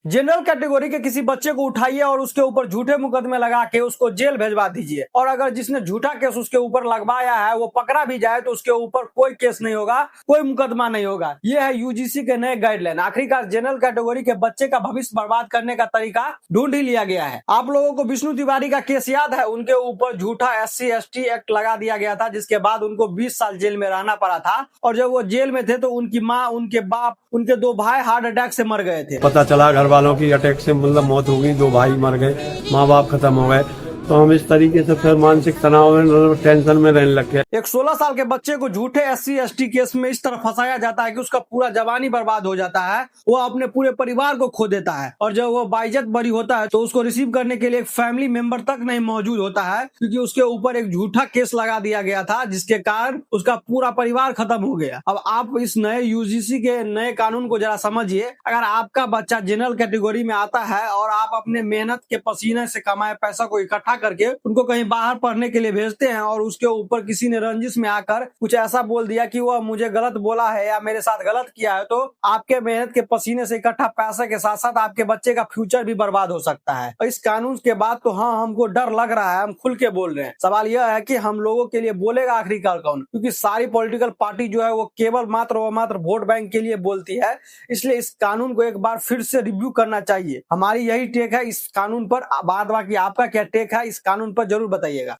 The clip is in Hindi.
जनरल कैटेगरी के किसी बच्चे को उठाइए और उसके ऊपर झूठे मुकदमे लगा के उसको जेल भेजवा दीजिए, और अगर जिसने झूठा केस उसके ऊपर लगवाया है वो पकड़ा भी जाए तो उसके ऊपर कोई केस नहीं होगा, कोई मुकदमा नहीं होगा। ये है यूजीसी के नए गाइडलाइन। आखिरकार जनरल कैटेगरी के बच्चे का भविष्य बर्बाद करने का तरीका ढूंढ ही लिया गया है। आप लोगों को विष्णु तिवारी का केस याद है? उनके ऊपर झूठा SC/ST एक्ट लगा दिया गया था, जिसके बाद उनको 20 साल जेल में रहना पड़ा था। और जब वो जेल में थे तो उनकी माँ, उनके बाप, उनके 2 भाई हार्ट अटैक से मर गए थे। पता चला घर वालों की अटैक से मतलब मौत हो गई, 2 भाई मर गए, माँ बाप खत्म हो गए। तो हम इस तरीके से फिर मानसिक तनाव में, टेंशन में रहने लग गए। एक 16 साल के बच्चे को झूठे SC/ST केस में इस तरह फंसाया जाता है कि उसका पूरा जवानी बर्बाद हो जाता है, वो अपने पूरे परिवार को खो देता है। और जब वो बाइज्जत बरी होता है तो उसको रिसीव करने के लिए एक फैमिली मेंबर तक नहीं मौजूद होता है, क्योंकि उसके ऊपर एक झूठा केस लगा दिया गया था, जिसके कारण उसका पूरा परिवार खत्म हो गया। अब आप इस नए यूजीसी के नए कानून को जरा समझिए। अगर आपका बच्चा जनरल कैटेगरी में आता है और आप अपने मेहनत के पसीने से कमाए पैसा को इकट्ठा करके उनको कहीं बाहर पढ़ने के लिए भेजते हैं, और उसके ऊपर किसी ने रंजिश में आकर कुछ ऐसा बोल दिया कि वह मुझे गलत बोला है या मेरे साथ गलत किया है, तो आपके मेहनत के पसीने से इकट्ठा पैसे के साथ साथ आपके बच्चे का फ्यूचर भी बर्बाद हो सकता है। इस कानून के बाद तो हाँ, हमको डर लग रहा है, हम खुल के बोल रहे हैं। सवाल यह है कि हम लोगों के लिए बोलेगा आखिरकार कौन? क्योंकि सारी पॉलिटिकल पार्टी जो है वो केवल मात्र व मात्र वोट बैंक के लिए बोलती है। इसलिए इस कानून को एक बार फिर से रिव्यू करना चाहिए। हमारी यही टेक है इस कानून पर। बाद बाकी आपका क्या टेक है इस कानून पर जरूर बताइएगा।